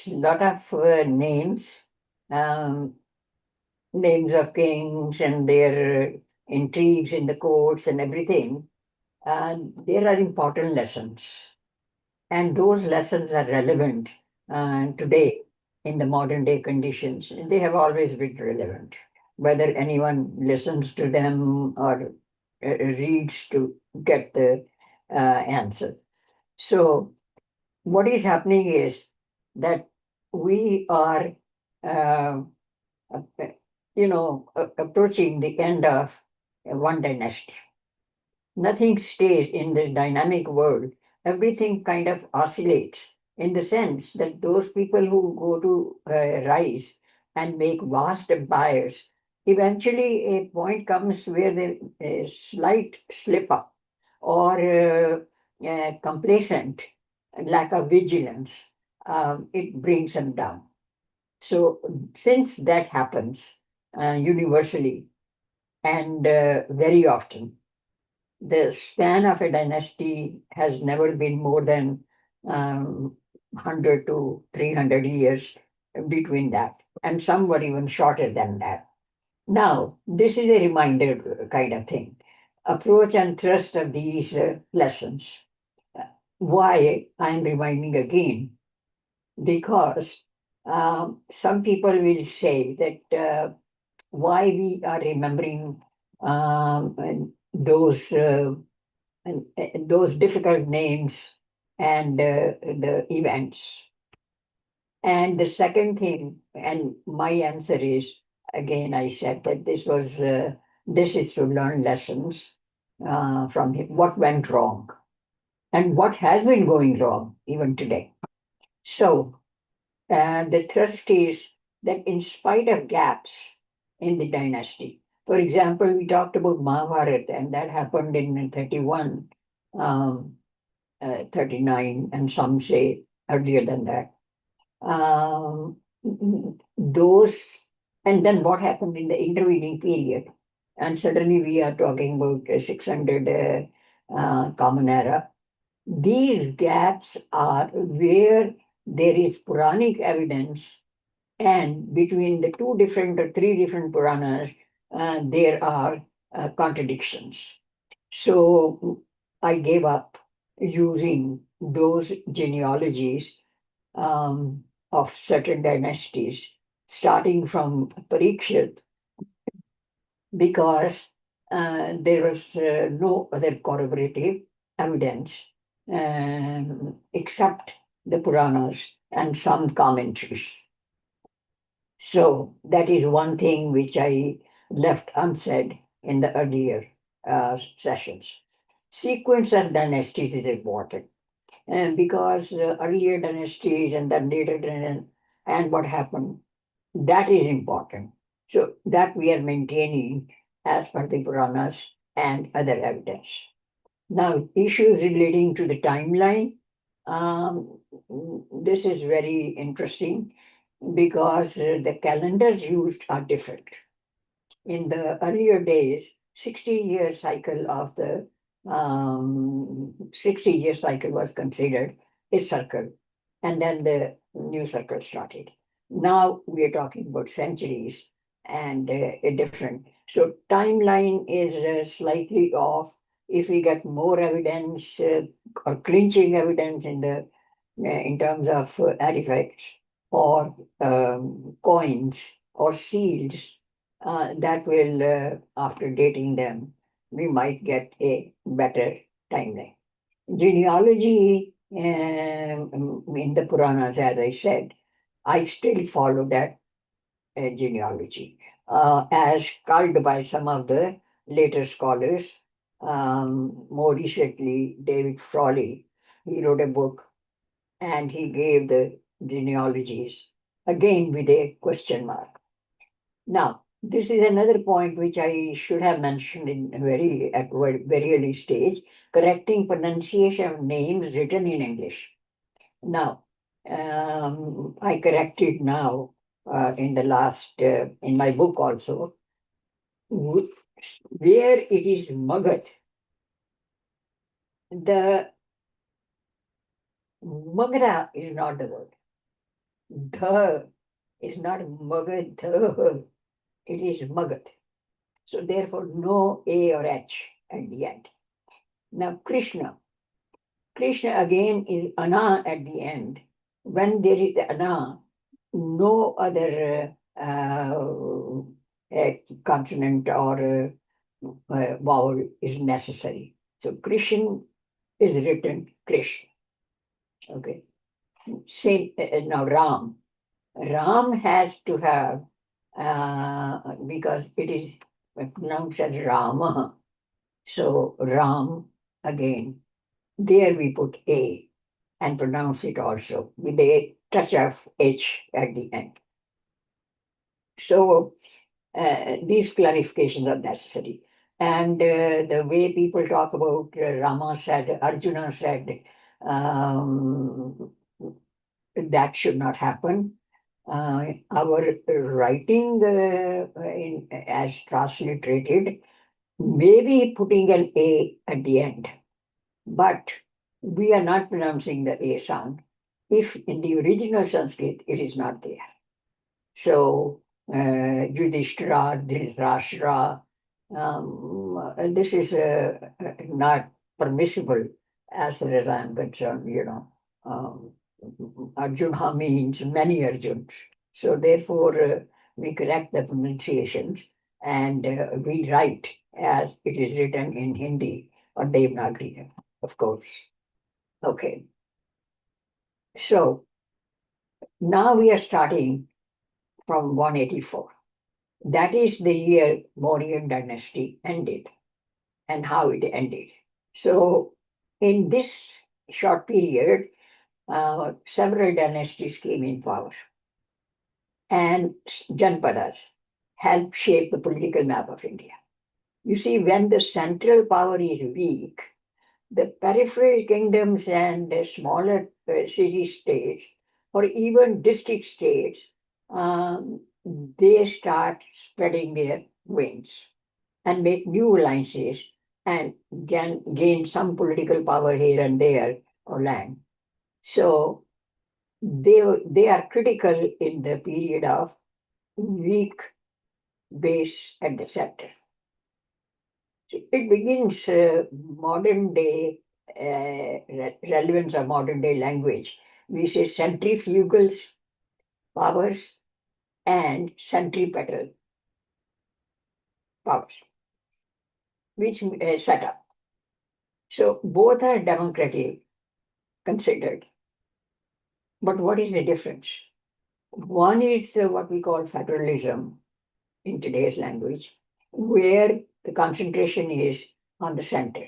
this lot of um, names of kings and their intrigues in the courts and everything. There are important lessons, and those lessons are relevant today in the modern day conditions. They have always been relevant, whether anyone listens to them or reads to get the answer. So, what is happening is that we are, uh, uh, approaching the end of one dynasty. Nothing stays in the dynamic world. Everything kind of oscillates in the sense that those people who go to rise and make vast empires, eventually a point comes where the a slight slip up or complacent, lack of vigilance, it brings them down. So, since that happens universally and very often, the span of a dynasty has never been more than 100 to 300 years between that, and some were even shorter than that. Now, this is a reminder kind of thing. Approach and thrust of these lessons. Why I'm reminding again? Because some people will say that why we are remembering those. And those difficult names and the events. And the second thing, and my answer is again, I said that this is to learn lessons from what went wrong and what has been going wrong even today. So the thrust is that in spite of gaps in the dynasty, for example, we talked about Mahabharata, and that happened in 31. Um, 39, and some say earlier than that. Um, those, and then what happened in the intervening period? And suddenly we are talking about 600 Common Era. These gaps are where there is Puranic evidence, and between the two different or three different Puranas, there are contradictions. So I gave up using those genealogies of certain dynasties, starting from Parikshit, because there was no other corroborative evidence except the Puranas and some commentaries. So that is one thing which I left unsaid in the earlier sessions. Sequence of dynasties is important, and because earlier dynasties and then later and what happened, that is important. So that we are maintaining as per the Puranas and other evidence. Now, issues relating to the timeline. This is very interesting because the calendars used are different. In the earlier days, 60-year cycle of the 60-year cycle was considered a circle, and then the new circle started. Now we are talking about centuries and a different. So timeline is slightly off. If we get more evidence or clinching evidence in terms of artifacts or coins or seals, that will, after dating them, we might get a better timeline. Genealogy in the Puranas, as I said, I still follow that genealogy as culled by some of the later scholars. More recently, David Frawley, he wrote a book and he gave the genealogies again with a question mark. Now, this is another point which I should have mentioned in very early stage, correcting pronunciation of names written in English. Now, I corrected now in the last, in my book also, where it is Magadh. The Magadha is not the word. The is not Magad, it is Magad. So therefore, no A or H at the end. Now, Krishna. Krishna again is Ana at the end. When there is Ana, no other consonant or vowel is necessary. So Krishna is written Krishna. Okay. Same now Ram. Ram has to have because it is pronounced as Rama. So Ram again. There we put A and pronounce it also with a touch of H at the end. So these clarifications are necessary. And the way people talk about Rama said, Arjuna said, um, that should not happen. Our writing as transliterated, maybe putting an A at the end, but we are not pronouncing the A sound. If in the original Sanskrit it is not there. So, Yudhishthira, Dhritarashtra, this is not permissible as far as I'm concerned, Um, Arjuna means many Arjuns. So, therefore, we correct the pronunciations and we write as it is written in Hindi or Devanagari, of course. Okay. So, now we are starting from 184. That is the year Mauryan dynasty ended and how it ended. So, in this short period, several dynasties came in power, and Janpadas helped shape the political map of India. You see, when the central power is weak, the peripheral kingdoms and the smaller city states, or even district states, um, they start spreading their wings and make new alliances and gain some political power here and there or land. So they are critical in the period of weak base at the center. So it begins modern day relevance of modern day language. We say centrifugal powers and centripetal powers, which set up. So both are democratic considered. But what is the difference? One is what we call federalism in today's language, where the concentration is on the center,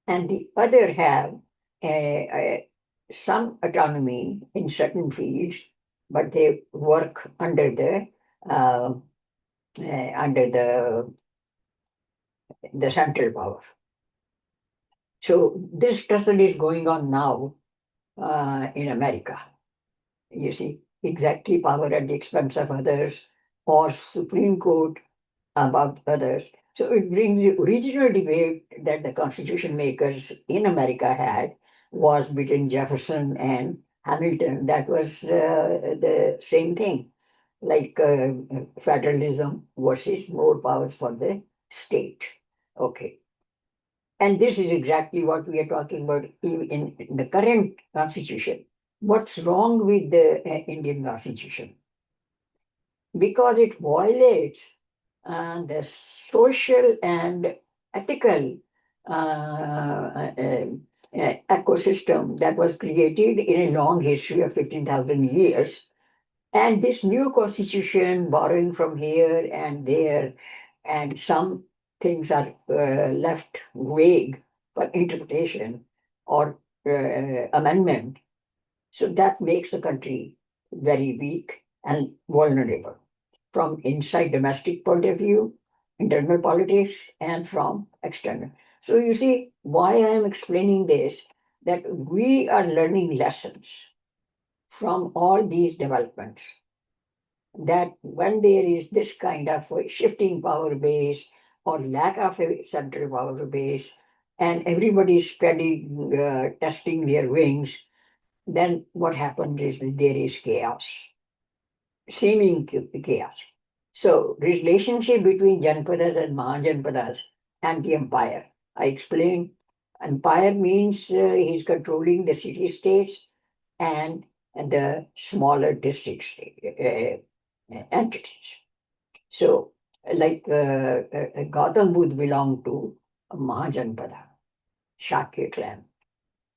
and the other have some autonomy in certain fields, but they work uh, under the central power. So this tussle is going on now in America. You see, executive power at the expense of others, or Supreme Court about others. So it brings the original debate that the constitution makers in America had was between Jefferson and Hamilton. That was the same thing, like federalism versus more powers for the state. Okay. And this is exactly what we are talking about in the current constitution. What's wrong with the Indian constitution? Because it violates the social and ethical ecosystem that was created in a long history of 15,000 years. And this new constitution, borrowing from here and there, and some things are left vague for interpretation or amendment. So that makes the country very weak and vulnerable from inside domestic point of view, internal politics, and from external. So you see why I am explaining this, that we are learning lessons from all these developments. That when there is this kind of a shifting power base or lack of a central power base, and everybody is spreading, testing their wings, then what happens is that there is chaos. seeming chaos. So, relationship between Janpadas and Mahajanpadas and the empire. I explained empire means he's controlling the city states and the smaller districts, entities. So, like Gautam Buddha belonged to Mahajanpada, Shakya clan.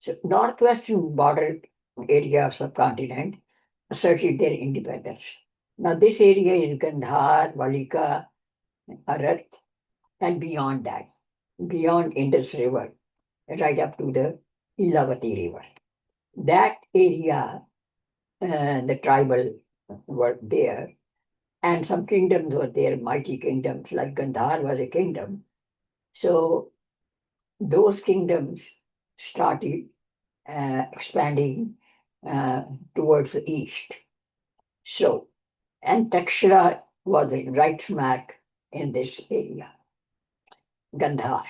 So, northwestern border area of subcontinent asserted their independence. Now, this area is Gandhar, Valika, Arat, and beyond that, beyond Indus River, right up to the Ilavati River. That area, the tribal were there, and some kingdoms were there, mighty kingdoms, like Gandhar was a kingdom. So those kingdoms started expanding uh, towards the east. So, and Takshila was right smack in this area, Gandhar.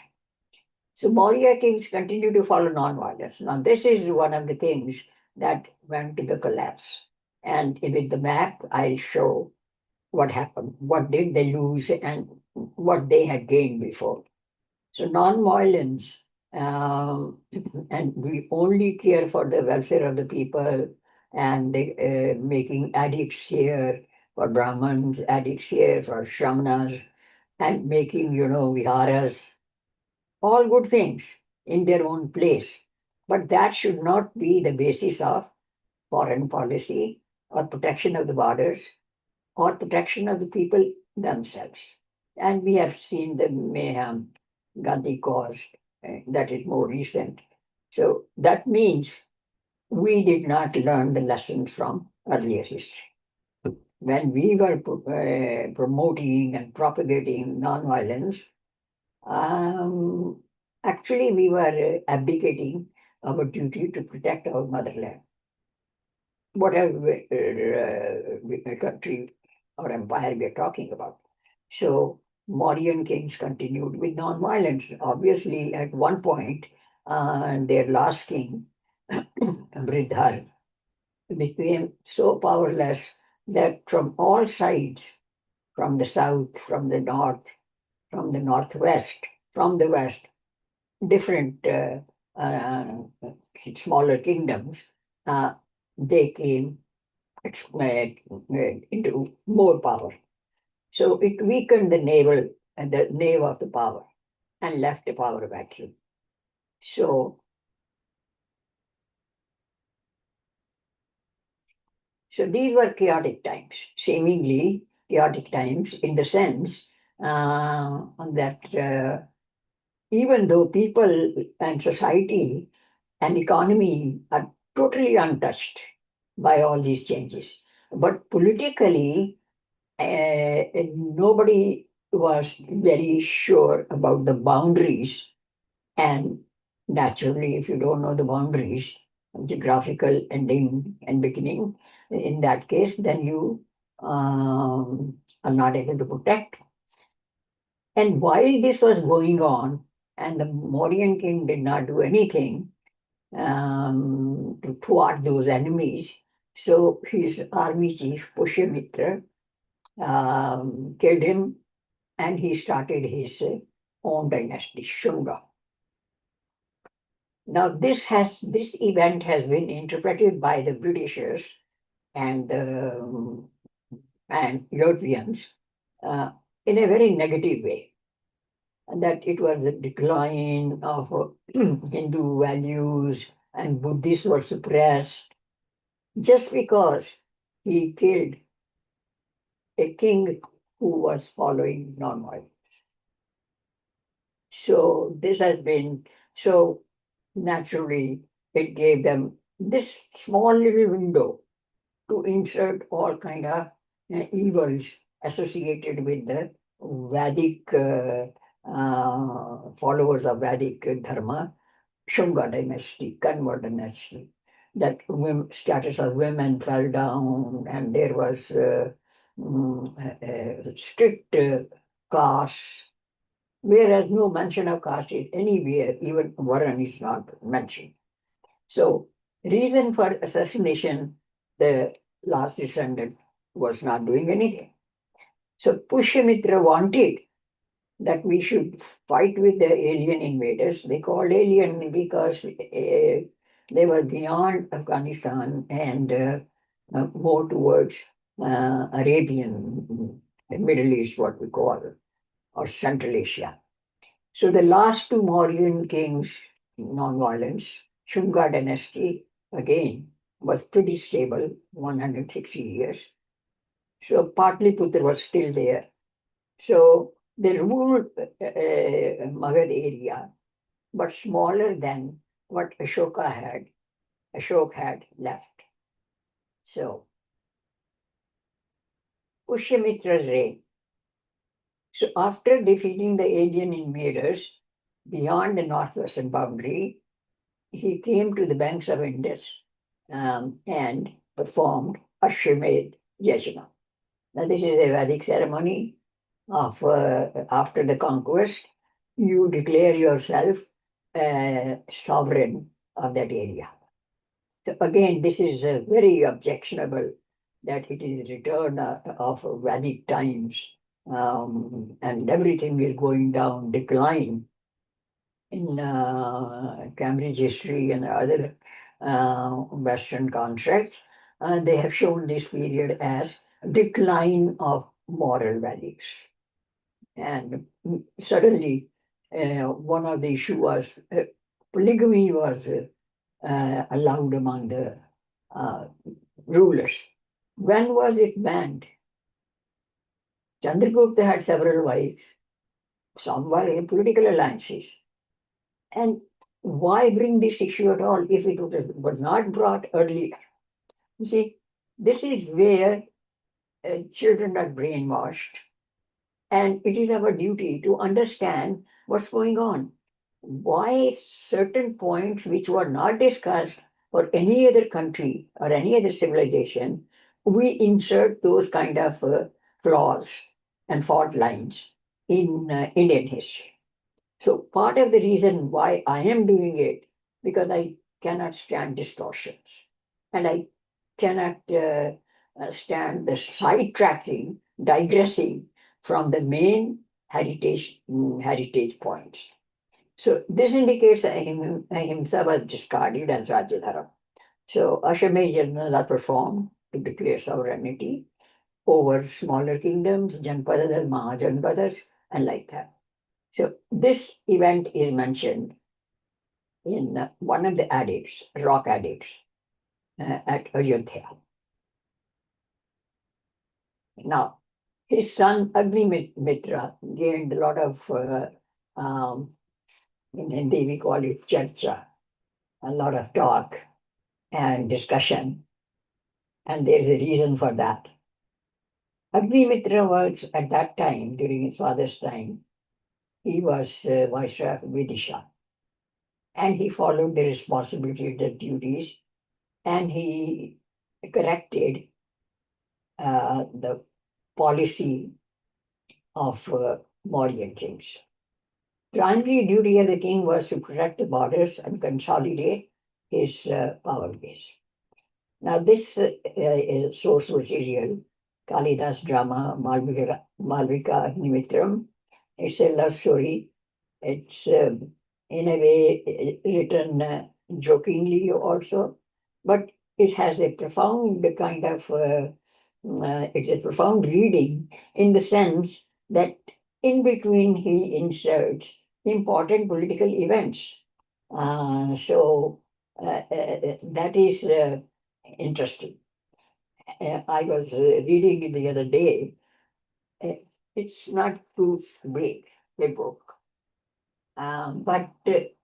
So Maurya kings continue to follow non-violence. Now, this is one of the things that went to the collapse. And with the map, I'll show what happened, what did they lose, and what they had gained before. So non-violence, and we only care for the welfare of the people, and making addicts here for Brahmins, addicts here for Shamanas, and making, viharas, all good things in their own place. But that should not be the basis of foreign policy or protection of the borders or protection of the people themselves. And we have seen the mayhem Gandhi caused, that is more recent. So that means we did not learn the lessons from earlier history. When we were promoting and propagating nonviolence, um, actually we were abdicating our duty to protect our motherland, whatever country or empire we are talking about. So Mauryan kings continued with non-violence. Obviously, at one point, their last king, Bridhar, became so powerless that from all sides, from the south, from the north, from the northwest, from the west, different smaller kingdoms, uh, they came into more power. So it weakened the navel and the nave of the power and left a power vacuum. So, so these were chaotic times, seemingly chaotic times in the sense that even though people and society and economy are totally untouched by all these changes, but politically, nobody was very sure about the boundaries. And naturally, if you don't know the boundaries, geographical ending and beginning, in that case, then you are not able to protect. And while this was going on, and the Mauryan king did not do anything to thwart those enemies, so his army chief, Pushyamitra, killed him, and he started his own dynasty, Shunga. Now, this event has been interpreted by the Britishers and and Europeans uh, in a very negative way, and that it was a decline of Hindu values and Buddhists were suppressed just because he killed a king who was following non-violence. So this has been so naturally it gave them this small little window to insert all kind of evils associated with the Vedic followers of Vedic dharma, Shunga dynasty, Kanva dynasty. That status of women fell down, and there was strict caste, whereas no mention of caste is anywhere, even Varan is not mentioned. So, reason for assassination, the last descendant was not doing anything. So Pushyamitra wanted that we should fight with the alien invaders. They called alien because they were beyond Afghanistan and more towards Arabian, Middle East, what we call, or Central Asia. So the last two Mauryan kings, non-violence, Shunga dynasty, again, was pretty stable, 160 years. So Patliputra was still there. So they ruled Magad area, but smaller than what Ashok had left. So Pushyamitra's reign. So after defeating the alien invaders beyond the northwestern boundary, he came to the banks of Indus and performed Ashwamedh Yajna. Now, this is a Vedic ceremony of after the conquest. You declare yourself sovereign of that area. So again, this is very objectionable that it is return of Vedic times and everything is going down decline in Cambridge history and other Western contracts. They have shown this period as decline of moral values. And suddenly, one of the issues was polygamy was allowed among the uh, rulers. When was it banned? Chandragupta had several wives. Some were in political alliances. And why bring this issue at all if it was not brought earlier? You see, this is where children are brainwashed, and it is our duty to understand what's going on. Why certain points which were not discussed for any other country or any other civilization, we insert those kind of flaws and fault lines in Indian history. So part of the reason why I am doing it, because I cannot stand distortions. And I cannot stand the sidetracking, digressing from the main heritage points. So this indicates that Ahimsa was discarded as Rajadharam. So Ashwamedh Yajnas are performed to declare sovereignty over smaller kingdoms, Janpadas, Mahajanpadas, and like that. So this event is mentioned in one of the edicts, rock edicts at Ayodhya. Now, his son Agni-Mitra gained a lot of, in Hindi we call it charcha, a lot of talk and discussion, and there's a reason for that. Agni-Mitra was at that time, during his father's time, he was Viceroy of Vidisha, and he followed the responsibility, the duties, and he corrected the policy of Mauryan kings. Primary duty of the king was to protect the borders and consolidate his power base. Now, this is source material, Kalidas drama, Malvika Agnimitram. It's a love story. It's in a way written jokingly also, but it has a profound kind of, it's a profound reading in the sense that in between he inserts important political events. That is interesting. I was reading it the other day. Uh, it's not too big, a book, but it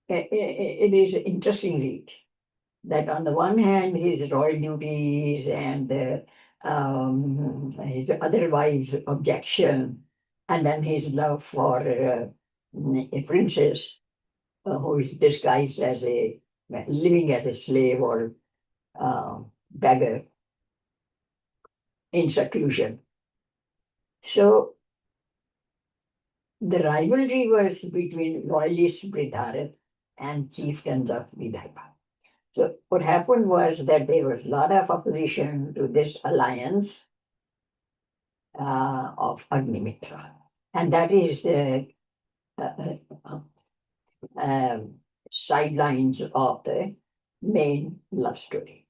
is interesting read. That on the one hand, his royal duties and his other wives' objection, and then his love for a princess who is disguised as a living as a slave or beggar in seclusion. So the rivalry was between loyalist Bridharat and chieftains of Vidarbha. So what happened was that there was a lot of opposition to this alliance of Agnimitra. And that is the uh, uh, um, sidelines of the main love story.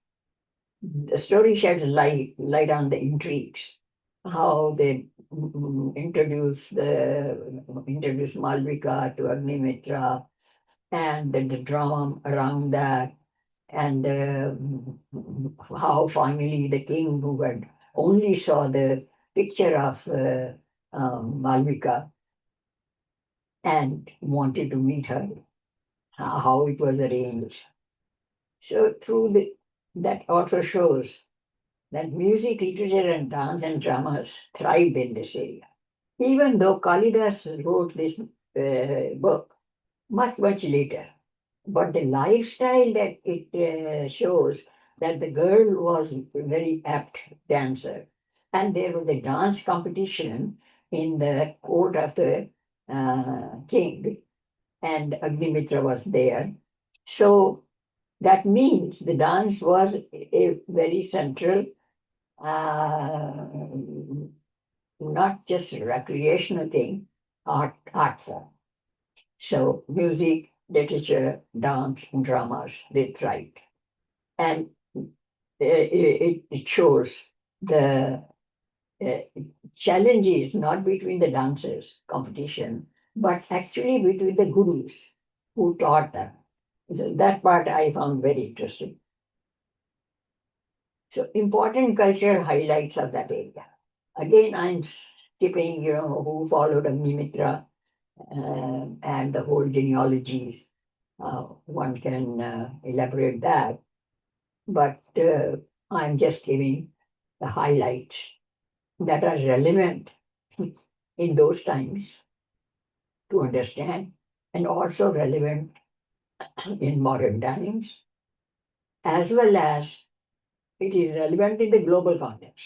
The story sheds light on the intrigues, how they introduce Malvika to Agnimitra, and the drama around that, and how finally the king, who had only saw the picture of Malvika and wanted to meet her, how it was arranged. So that also shows that music, literature, and dance and dramas thrived in this area. Even though Kalidas wrote this book much later, but the lifestyle that it shows, that the girl was a very apt dancer, and there was a dance competition in the court of the king, and Agnimitra was there. So that means the dance was a very central, uh, not just recreational thing, art form. So music, literature, dance, and dramas, they thrived. And it shows the uh, challenge is not between the dancers, competition, but actually between the gurus who taught them. So that part I found very interesting. So important cultural highlights of that area. Again, I'm skipping, who followed Agnimitra and the whole genealogies. One can elaborate that, but I'm just giving the highlights that are relevant in those times to understand, and also relevant in modern times, as well as it is relevant in the global context.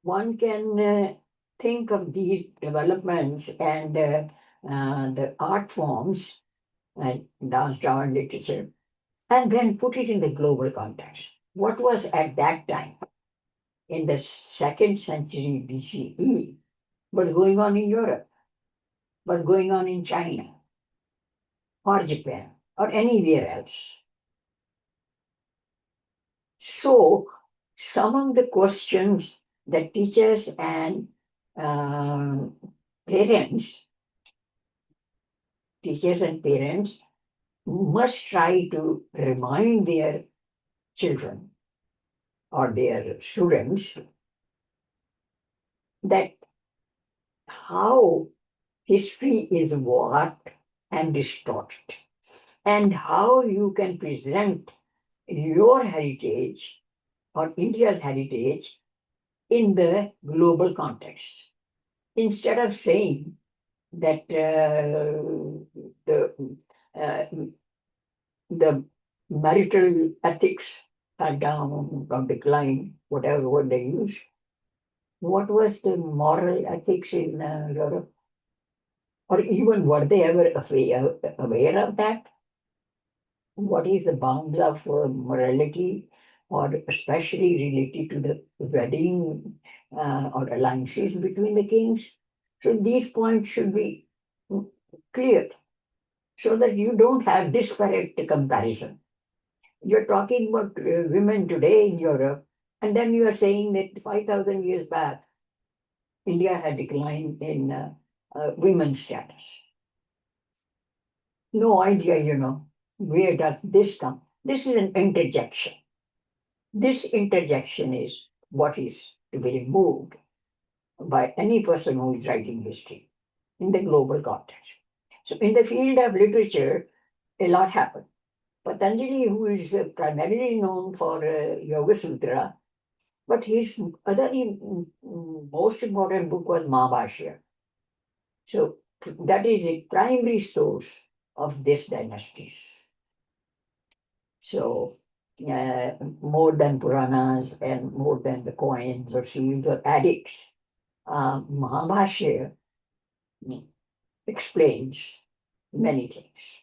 One can think of these developments and the art forms like dance, drama, and literature, and then put it in the global context. What was at that time, in the second century BCE, was going on in Europe, was going on in China, or Japan, or anywhere else. So, some of the questions that teachers and uh, parents, teachers and parents must try to remind their children or their students that how history is warped and distorted, and how you can present your heritage or India's heritage in the global context. Instead of saying that uh, the marital ethics are down or decline, whatever word they use, what was the moral ethics in Europe? Or even were they ever aware of that? What is the bounds of morality, or especially related to the wedding or alliances between the kings? So these points should be clear so that you don't have disparate comparison. You're talking about women today in Europe, and then you are saying that 5,000 years back, India had declined in women's status. No idea, where does this come? This is an interjection. This interjection is what is to be removed by any person who is writing history in the global context. So, in the field of literature, a lot happened. Patanjali, who is primarily known for Yoga Sutra, but his other most important book was Mahabharata. So, that is a primary source of this dynasties. So, more than Puranas and more than the coins or seals or edicts, Mahabharata explains many things.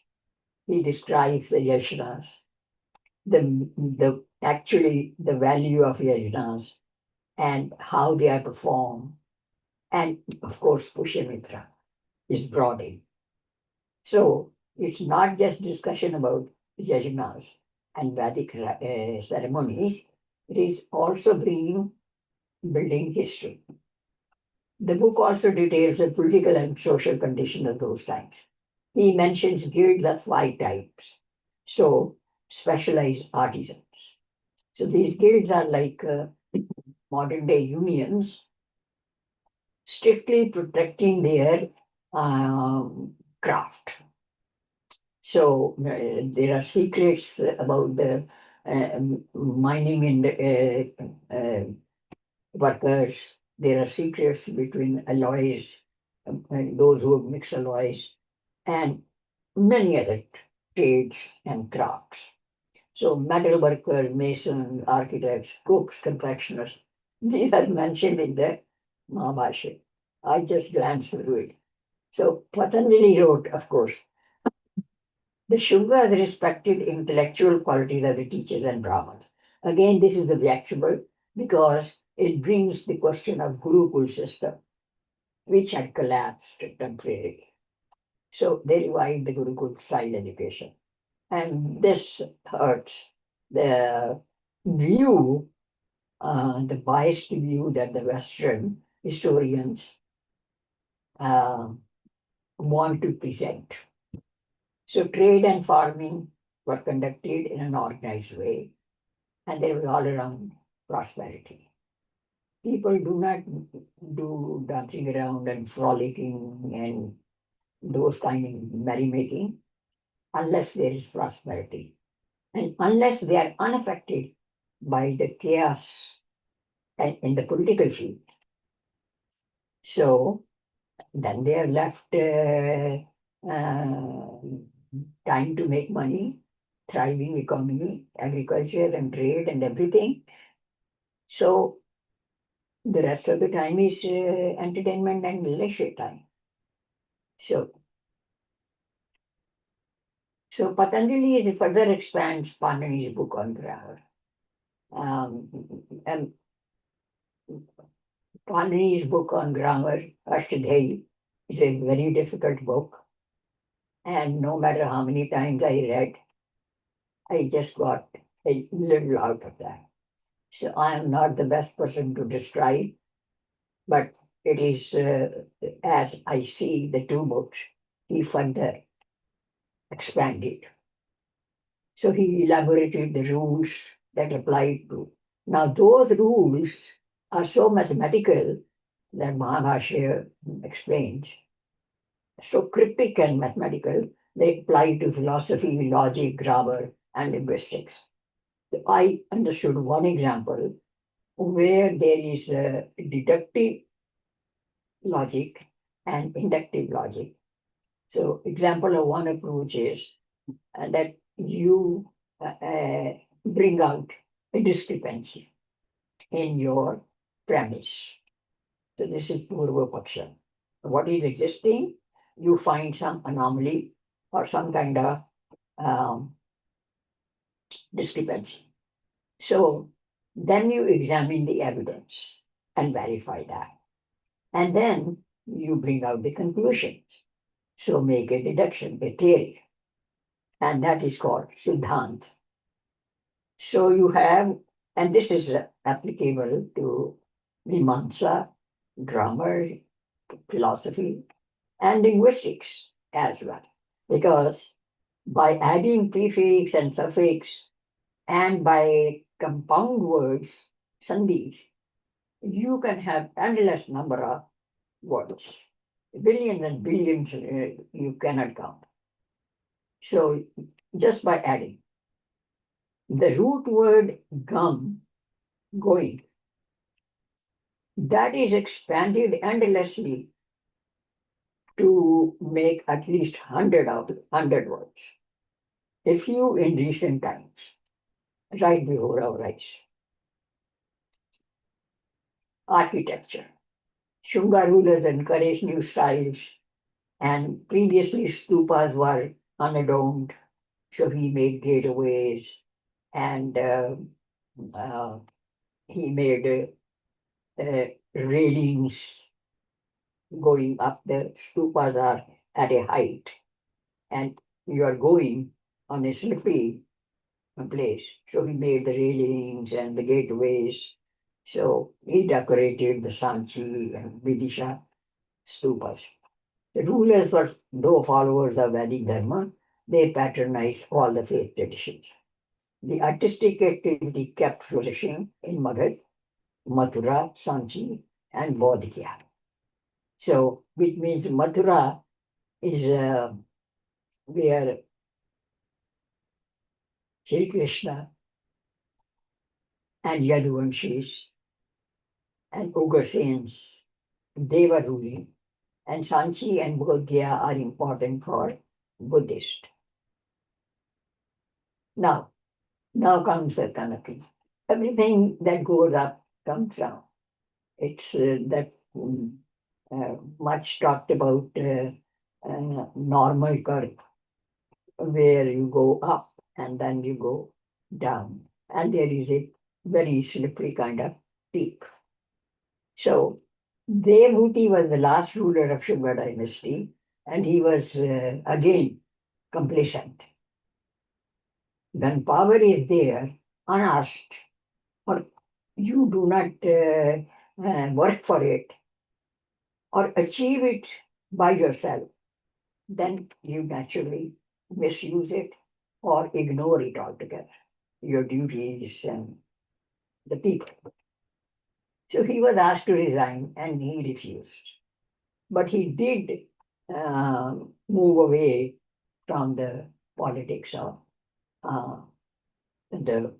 He describes the yasnas, the actually the value of yajnas and how they are performed, and of course Pushyamitra is brought in. So it's not just discussion about yajnas and Vedic ceremonies, it is also building history. The book also details the political and social condition of those times. He mentions guilds of five types. So, specialized artisans. So, these guilds are like modern day unions, strictly protecting their craft. So, there are secrets about the mining and workers. There are secrets between alloys, and those who mix alloys, and many other trades and crafts. So metal workers, masons, architects, cooks, confectioners, these are mentioned in the Mahabharata. I just glanced through it. So Patanjali wrote, of course, the Shunga has respected intellectual qualities of the teachers and Brahmins. Again, this is objectionable because it brings the question of Gurukul system, which had collapsed temporarily. So they revived the Gurukul style education. And this hurts the view, the biased view that the Western historians uh, want to present. So trade and farming were conducted in an organized way, and there was all around prosperity. People do not do dancing around and frolicking and those kind of merrymaking unless there is prosperity. And unless they are unaffected by the chaos in the political field. So then they are left time to make money, thriving economy, agriculture and trade and everything. So the rest of the time is entertainment and leisure time. So, so Patanjali further expands Panini's book on grammar. And Panini's book on grammar, Ashtadhyayi, is a very difficult book. And no matter how many times I read, I just got a little out of that. So I am not the best person to describe, but it is as I see the two books, he further expanded. So he elaborated the rules that apply to. Now those rules are so mathematical that Mahabharata explains, so cryptic and mathematical, they apply to philosophy, logic, grammar, and linguistics. So I understood one example where there is a deductive logic and inductive logic. So example of one approach is that you bring out a discrepancy in your premise. So this is Purva Paksha. What is existing? You find some anomaly or some kind of um, discrepancy. So then you examine the evidence and verify that. And then you bring out the conclusions. So make a deduction, a theory. And that is called Siddhant. So you have, and this is applicable to Mimamsa, grammar, philosophy, and linguistics as well. Because by adding prefix and suffix and by compound words, sandhis, you can have endless number of words. Billions and billions you cannot count. So just by adding. The root word gum, going, that is expanded endlessly to make at least 100 out of 100 words. If you, in recent times, right before our eyes, architecture, Shunga rulers encouraged new styles, and previously stupas were unadorned, so he made gateways and uh, he made railings going up. The stupas are at a height, and you are going on a slippery place. So he made the railings and the gateways. So he decorated the Sanchi and Vidisha stupas. The rulers were, though followers of Vedic Dharma, they patronized all the faith traditions. The artistic activity kept flourishing in Magad, Mathura, Sanchi, and Bodh Gaya. So, which means Mathura is where Sri Krishna and Yaduvanshis and Ugrasenes, they were ruling. And Sanchi and Bodh Gaya are important for Buddhist. Now, now comes the Kanaki. Everything that goes up comes down. It's that much talked about normal curve where you go up and then you go down. And there is a very slippery kind of peak. So Devahuti was the last ruler of Shunga dynasty, and he was again complacent. When power is there, unasked, or you do not work for it or achieve it by yourself, then you naturally misuse it or ignore it altogether, your duties and the people. So he was asked to resign and he refused. But he did move away from the politics of uh, the,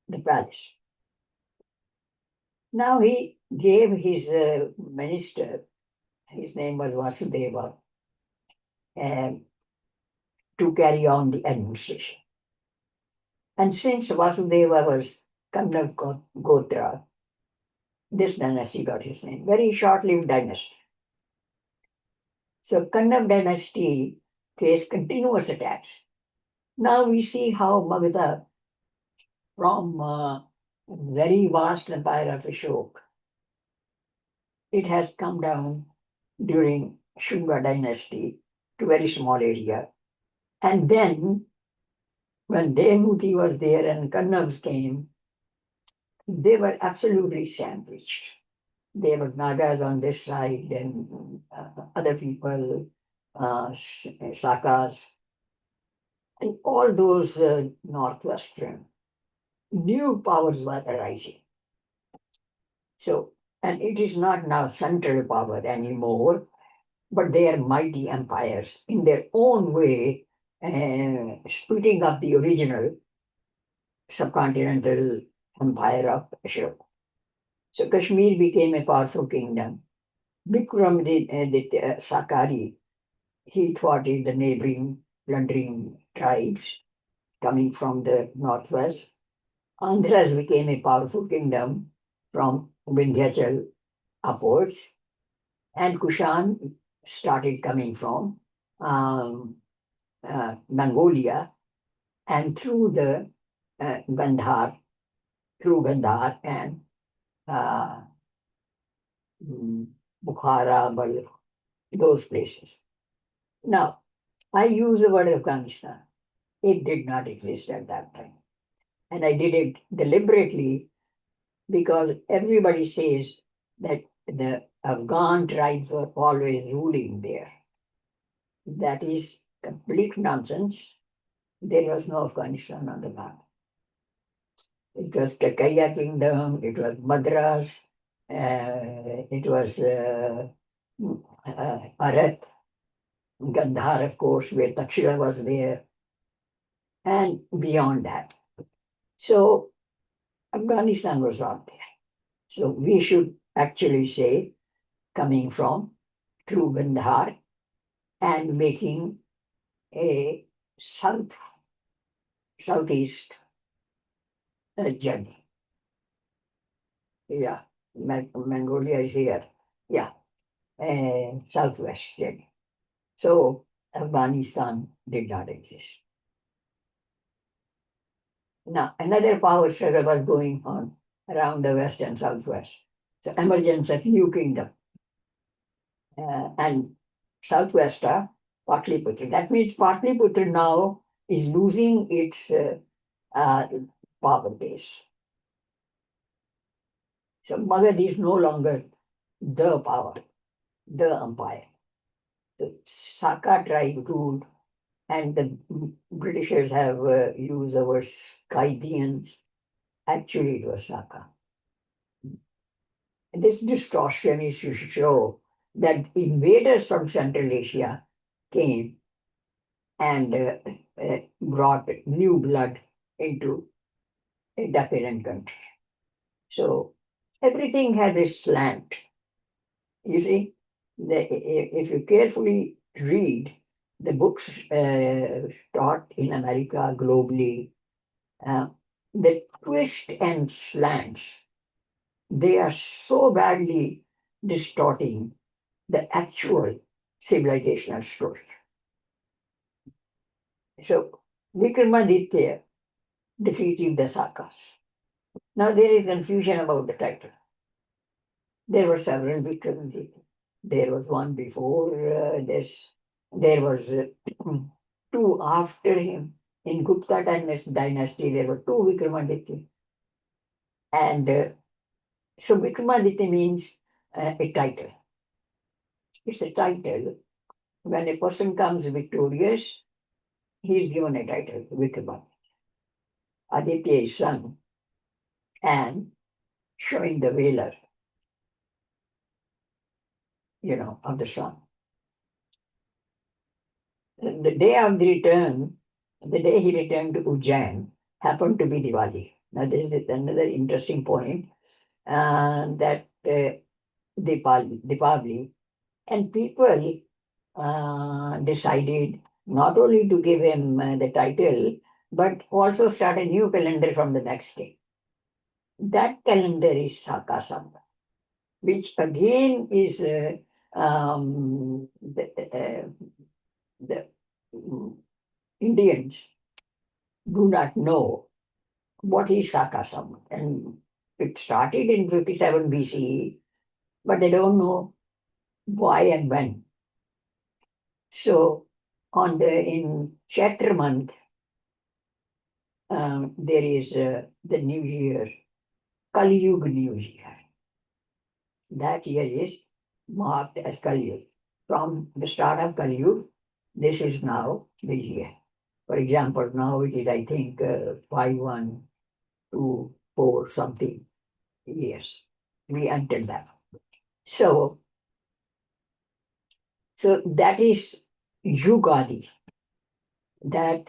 the palace. Now he gave his minister, his name was Vasudeva, um, to carry on the administration. And since Vasudeva was Kannada Gotra, this dynasty got his name, very short-lived dynasty. So Kannada dynasty faced continuous attacks. Now we see how Magadha, from very vast empire of Ashok, it has come down during Shunga dynasty to very small area. And then when Devahuti was there and Kannavs came, they were absolutely sandwiched. There were Nagas on this side and other people, Sakas, and all those northwestern new powers were arising. So, and it is not now central power anymore, but they are mighty empires in their own way, splitting up the original subcontinental empire of Ashok. So Kashmir became a powerful kingdom. Vikramaditya Sakari, he thwarted the neighboring plundering tribes coming from the northwest. Andhras became a powerful kingdom from Vindhyachal upwards, and Kushan started coming from Mongolia and through the Gandhar, through Gandhar and uh, Bukhara, those places. Now, I use the word Afghanistan. It did not exist at that time. And I did it deliberately because everybody says that the Afghan tribes were always ruling there. That is complete nonsense. There was no Afghanistan on the map. It was Kakaya Kingdom, it was Madras, it was Arat, Gandhar, of course, where Takshila was there, and beyond that. So Afghanistan was not there. So we should actually say coming from through Gandhar and making a southeast journey. Yeah, Mongolia is here. Yeah, southwest journey. So Afghanistan did not exist. Now, another power struggle was going on around the west and southwest. So, emergence of new kingdom and southwest are Patliputra. That means Patliputra now is losing its uh, power base. So Magad is no longer the power, the empire. The Saka tribe ruled, and the Britishers have used the word Scythians. Actually, it was Saka. This distortion is to show that invaders from Central Asia came and brought new blood into a decadent country. So everything has a slant. You see, if you carefully read the books taught in America, globally, uh, the twist and slants, they are so badly distorting the actual civilizational story. So Vikramaditya defeated the Sakas. Now there is confusion about the title. There were several Vikramaditya. There was one before this. There was two after him. In Gupta dynasty, there were two Vikramaditya. And so Vikramaditya means a title. It's a title. When a person comes victorious, he is given a title, Vikramaditya. Aditya is son, and showing the valor, of the sun. The day of the return, the day he returned to Ujjain, happened to be Diwali. Now, there is another interesting point that Deepavali, and people decided not only to give him the title, but also start a new calendar from the next day. That calendar is Saka Samba, which again is the Indians do not know what is Sakasam. And it started in 57 BCE, but they don't know why and when. So in Chaitra month, there is the New Year, Kali Yuga New Year. That year is marked as Kali Yuga. From the start of Kali Yuga, this is now the year. For example, now it is, I think, 5124 something years. We entered that. So, so that is Yugadi. That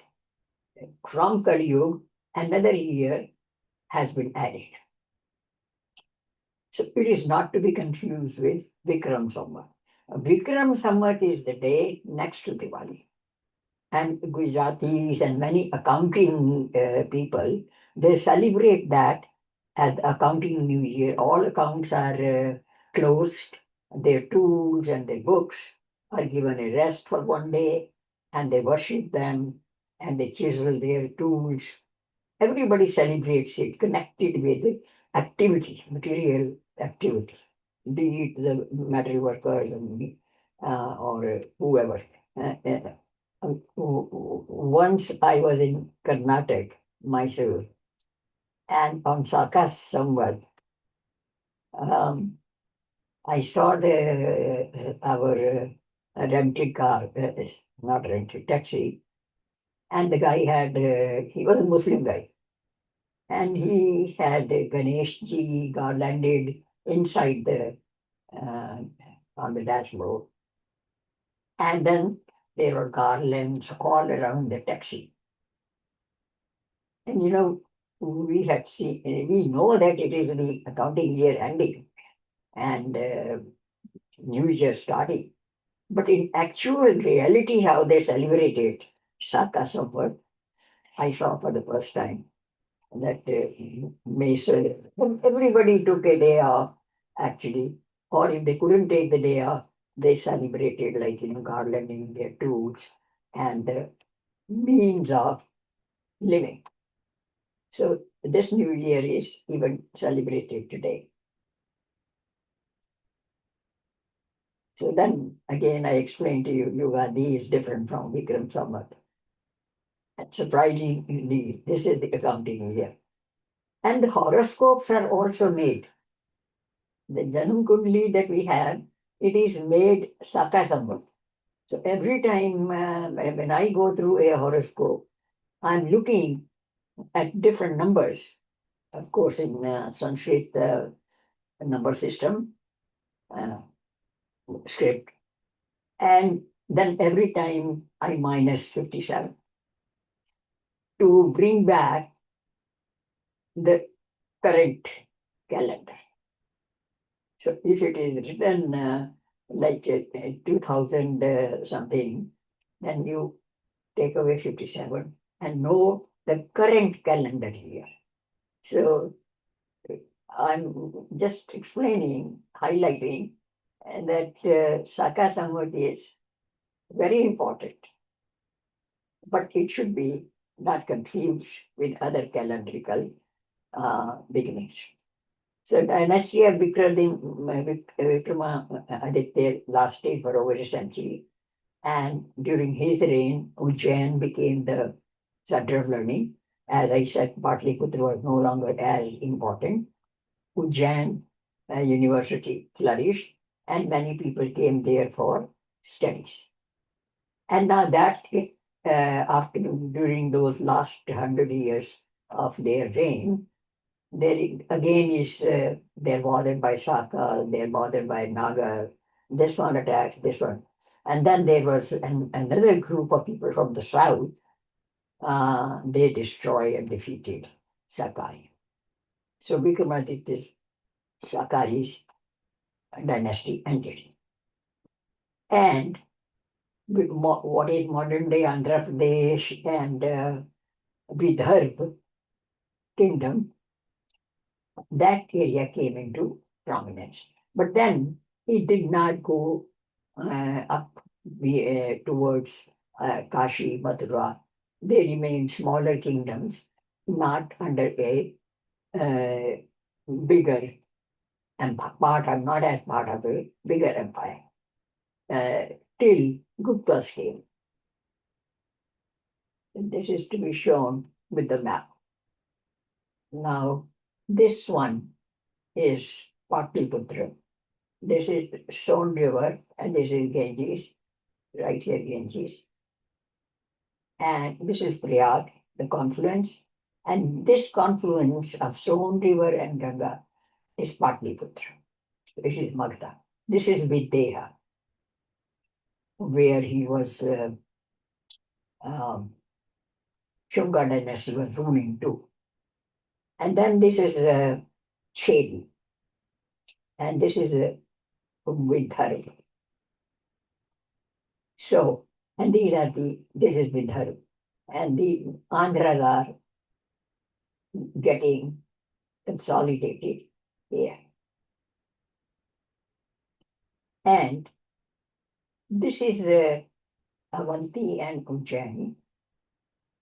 from Kali Yuga, another year has been added. So it is not to be confused with Vikram Samvat. Vikram Samvat is the day next to Diwali. And Gujaratis and many accounting people, they celebrate that as the accounting new year. All accounts are closed, their tools and their books are given a rest for one day, and they worship them and they chisel their tools. Everybody celebrates it, connected with activity, material activity, be it the metal workers or whoever. Once I was in Karnataka, Mysore, and on Sakas Samvad, um, I saw our rented car, not rented, taxi, and the guy he was a Muslim guy, and he had Ganesh ji garlanded inside uh, on the dashboard, and then there were garlands all around the taxi. And we know that it is the accounting year ending and New Year starting. But in actual reality, how they celebrated Saka Samvat, I saw for the first time that everybody took a day off, actually, or if they couldn't take the day off, they celebrated like, garlanding their tools, and the means of living. So this new year is even celebrated today. So then again, I explained to you, Yugadi is different from Vikram Samvat. And surprisingly, this is the accounting year. And the horoscopes are also made. The Janam Kundli that we have, it is made Saka Samvat. So every time when I go through a horoscope, I'm looking at different numbers. Of course, in Sanskrit number system uh, script, and then every time I minus 57 to bring back the current calendar. So if it is written like 2000 something, then you take away 57 and know the current calendar year. So I'm just explaining, highlighting that Saka Samvat is very important, but it should be not confused with other calendrical beginnings. So dynasty of Vikramaditya lasted for over a century, and during his reign, Ujjain became the center of learning. As I said, Patliputra was no longer as important. Ujjain University flourished, and many people came there for studies. And now that, after during those last 100 years of their reign, again is they're bothered by Saka, they're bothered by Naga, this one attacks this one. And then there was another group of people from the south, they destroy and defeated Sakari. So Vikramaditya's Sakari's dynasty ended. And what is modern day Andhra Pradesh and Vidarbha kingdom, that area came into prominence. But then it did not go up towards Kashi, Mathura. They remained smaller kingdoms, not under a bigger empire, not as part of a bigger empire, uh, till Gupta's came. This is to be shown with the map. Now, this one is Patliputra. This is Son River, and this is Ganges, right here, Ganges. And this is Prayag, the confluence. And this confluence of Son River and Ganga is Patliputra. This is Magda. This is Videha, where he was, um, Shunga dynasty was ruling too. And then this is Chedi, and this is Vidhar. So, and this is Vidhar. And the Andhras are getting consolidated here. And this is Avanti and Ujjain.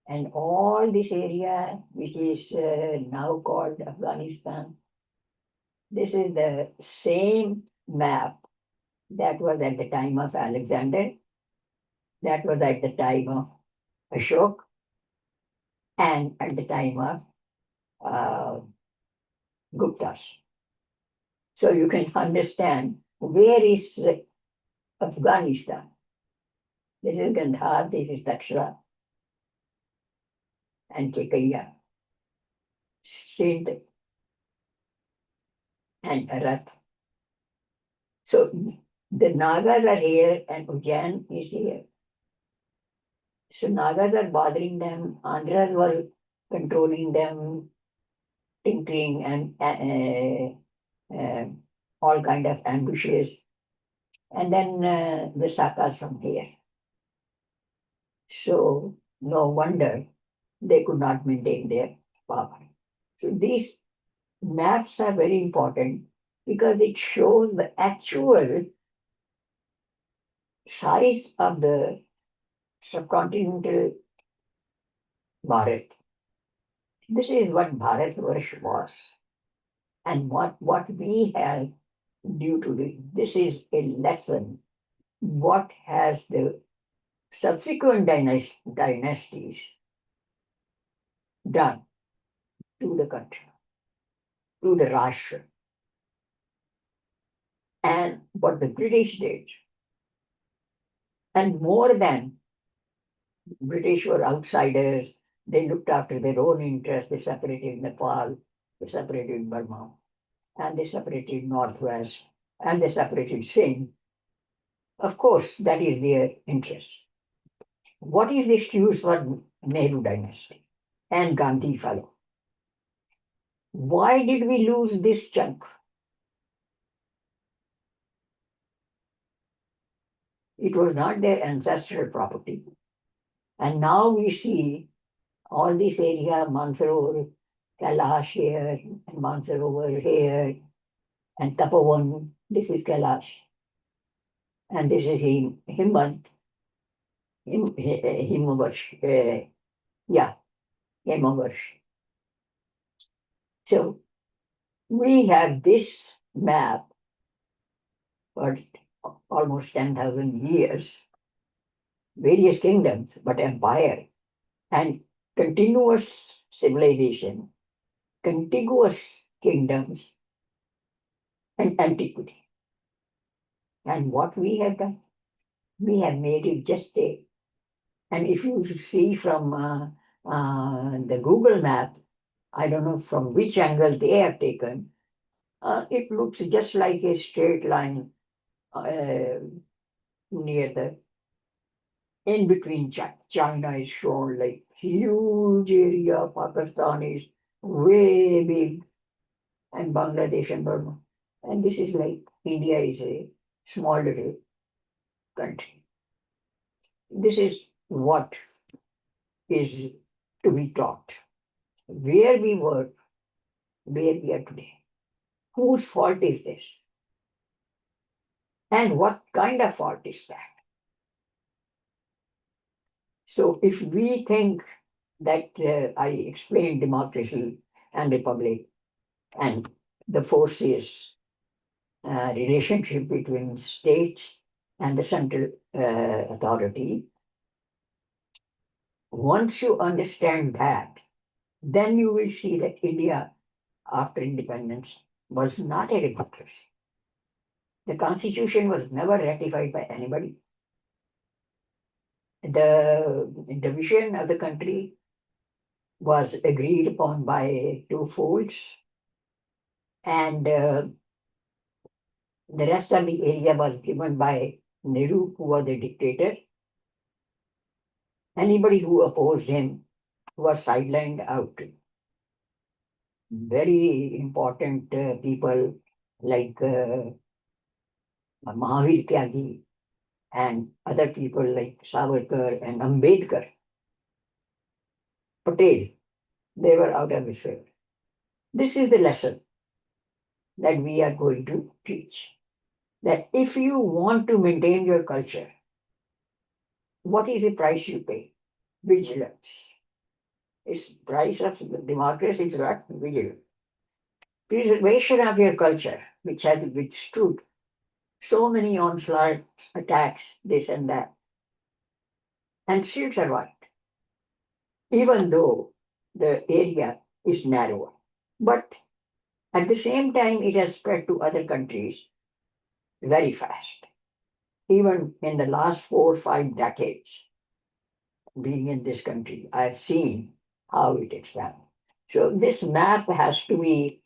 And all this area, which is now called Afghanistan, this is the same map that was at the time of Alexander, that was at the time of Ashok, and at the time of uh, Guptas. So you can understand where is Afghanistan. This is Gandhar, this is Dakshra, and Kekaya, Sindh, and Arat. So the Nagas are here and Ujjain is here. So Nagas are bothering them, Andhras were controlling them, tinkering and all kind of ambushes. And then the Sakas from here. So no wonder they could not maintain their power. So these maps are very important because it shows the actual size of the subcontinental Bharat. This is what Bharatvarsh was, and what we have due to this is a lesson. What has the subsequent dynasties done to the country, to the Rashtra, and what the British did. And more than British were outsiders, they looked after their own interests. They separated Nepal, they separated Burma, and they separated Northwest, and they separated Sindh. Of course, that is their interest. What is the excuse for Nehru dynasty and Gandhi fellow? Why did we lose this chunk? It was not their ancestral property. And now we see all this area, Mansarovar, Kailash here, and Mansarovar here, and Tapovan, this is Kailash, and this is Himmat, Himavarsh, yeah, Himavarsh. So we have this map for almost 10,000 years, various kingdoms, but empire, and continuous civilization, contiguous kingdoms, and antiquity. And what we have done, we have made it just a. And if you see from the Google map, I don't know from which angle they have taken, it looks just like a straight line near the in between China is shown like huge area, Pakistan is way big, and Bangladesh and Burma. And this is like India is a small little country. This is what is to be taught. Where we were, where we are today. Whose fault is this? And what kind of fault is that? So if we think that I explained democracy and republic and the forces relationship between states and the central authority, once you understand that, then you will see that India, after independence, was not a democracy. The constitution was never ratified by anybody. The division of the country was agreed upon by two folds, and the rest of the area was given by Nehru, who was the dictator. Anybody who opposed him was sidelined out. Very important people like Mahavir Tyagi and other people like Savarkar and Ambedkar, Patel, they were out of this world. This is the lesson that we are going to teach. That if you want to maintain your culture, what is the price you pay? Vigilance. It's price of democracy is what? Vigilance. Preservation of your culture, which has withstood so many onslaughts, attacks, this and that, and still survived, even though the area is narrower. But at the same time, it has spread to other countries very fast. Even in the last 4 or 5 decades, being in this country, I've seen how it expands. So this map has to be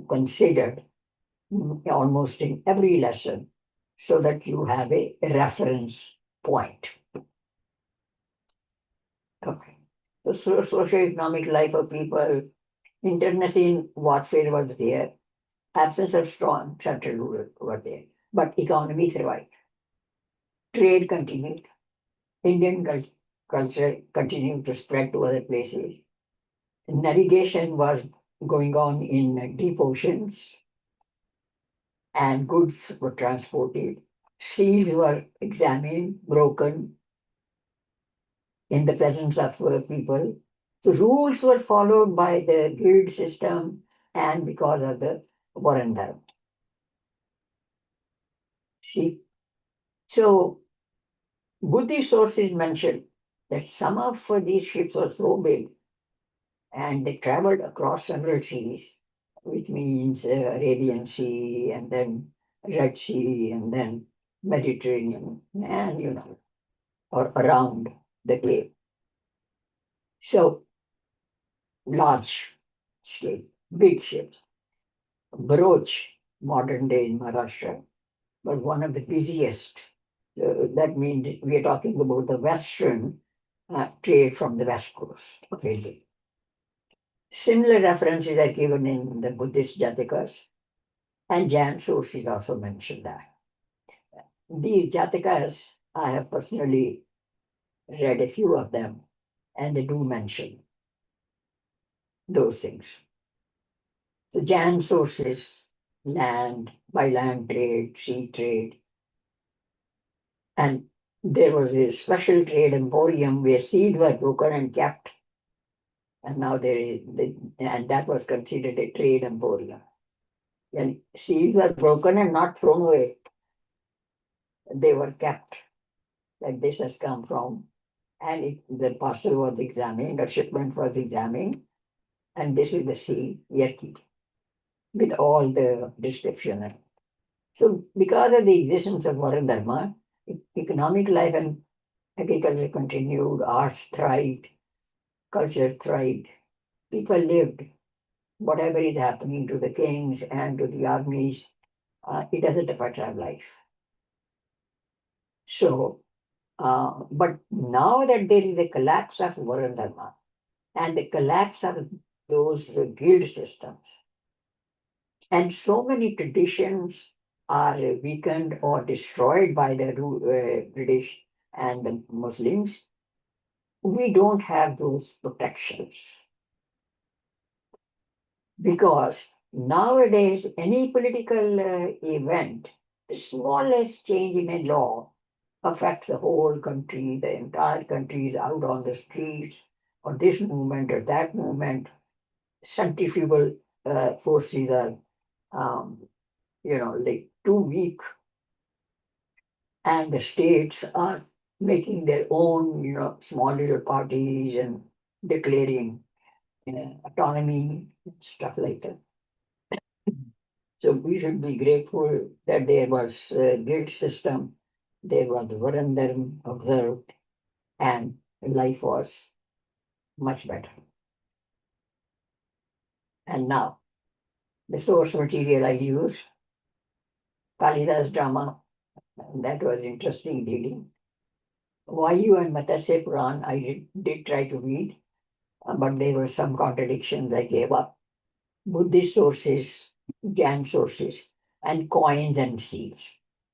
considered almost in every lesson so that you have a reference point. Okay. The socio-economic life of people, internecine warfare was there, absence of strong central rule were there, but economy survived. Trade continued. Indian culture continued to spread to other places. Navigation was going on in deep oceans, and goods were transported. Seals were examined, broken in the presence of people. So rules were followed by the guild system and because of the Varandar. See, so Buddhist sources mention that some of these ships were so big and they traveled across several seas, which means Arabian Sea and then Red Sea and then Mediterranean and, or around the Cape. So large scale, big ships. Baroch, modern day in Maharashtra, was one of the busiest. That means we are talking about the western trade from the west coast of India. Similar references are given in the Buddhist Jatakas, and Jain sources also mention that. These Jatakas, I have personally read a few of them, and they do mention those things. The Jain sources, land, by land trade, sea trade, and there was a special trade emporium where seeds were broken and kept, and now and that was considered a trade emporium. And seeds were broken and not thrown away; they were kept. That this has come from, and the parcel was examined, or shipment was examined, and this is the seed yeti with all the description. So, because of the existence of Varna Dharma, economic life and agriculture continued, arts thrived, culture thrived, people lived. Whatever is happening to the kings and to the armies, it doesn't affect our life. So, but now that there is a collapse of Varna Dharma and the collapse of those guild systems, and so many traditions are weakened or destroyed by the British and the Muslims, we don't have those protections. Because nowadays, any political event, the smallest change in a law affects the whole country, the entire country is out on the streets, or this movement or that movement. Centrifugal forces are, um, like too weak, and the states are making their own, small little parties and declaring autonomy, stuff like that. So we should be grateful that there was a guild system, there was Varandar observed, and life was much better. And now, the source material I use, Kalidas drama, that was interesting reading. Vayu and Matsya Puran, I did try to read, but there were some contradictions I gave up. Buddhist sources, Jain sources, and coins and seals.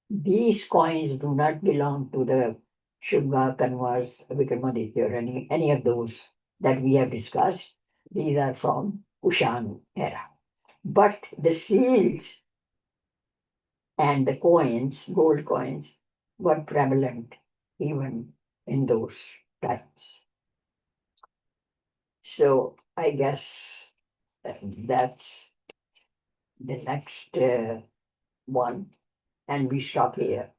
These coins do not belong to the Shunga, Kanvas, Vikramaditya, or any of those that we have discussed. These are from Kushan era. But the seals and the coins, gold coins, were prevalent even in those times. So I guess that's the next one, and we stop here.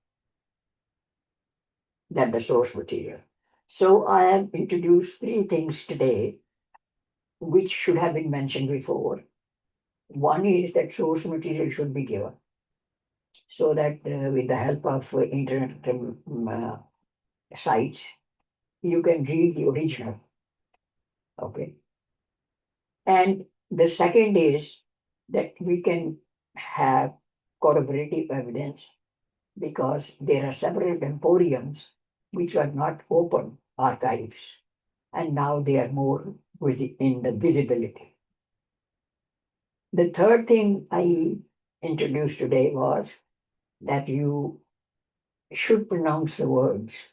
That the source material. So I have introduced three things today which should have been mentioned before. One is that source material should be given so that with the help of internet sites, you can read the original. Okay. And the second is that we can have corroborative evidence because there are several emporiums which are not open archives, and now they are more in the visibility. The third thing I introduced today was that you should pronounce the words,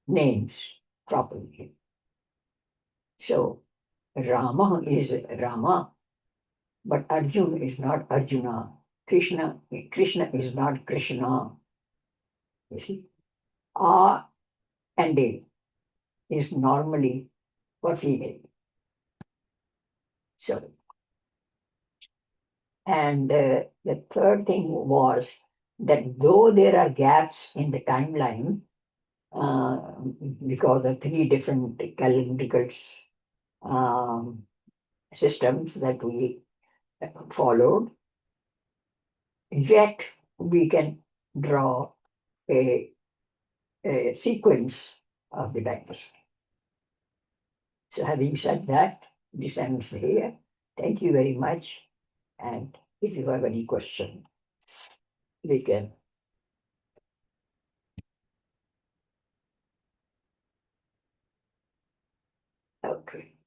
names properly. So Rama is Rama, but Arjun is not Arjuna. Krishna is not Krishna. You see, A and A is normally for female. So, and the third thing was that though there are gaps in the timeline, uh, because of three different calendrical um, systems that we followed, yet we can draw a, a sequence of the diversity. So, having said that, this ends here. Thank you very much. And if you have any question, we can. Okay.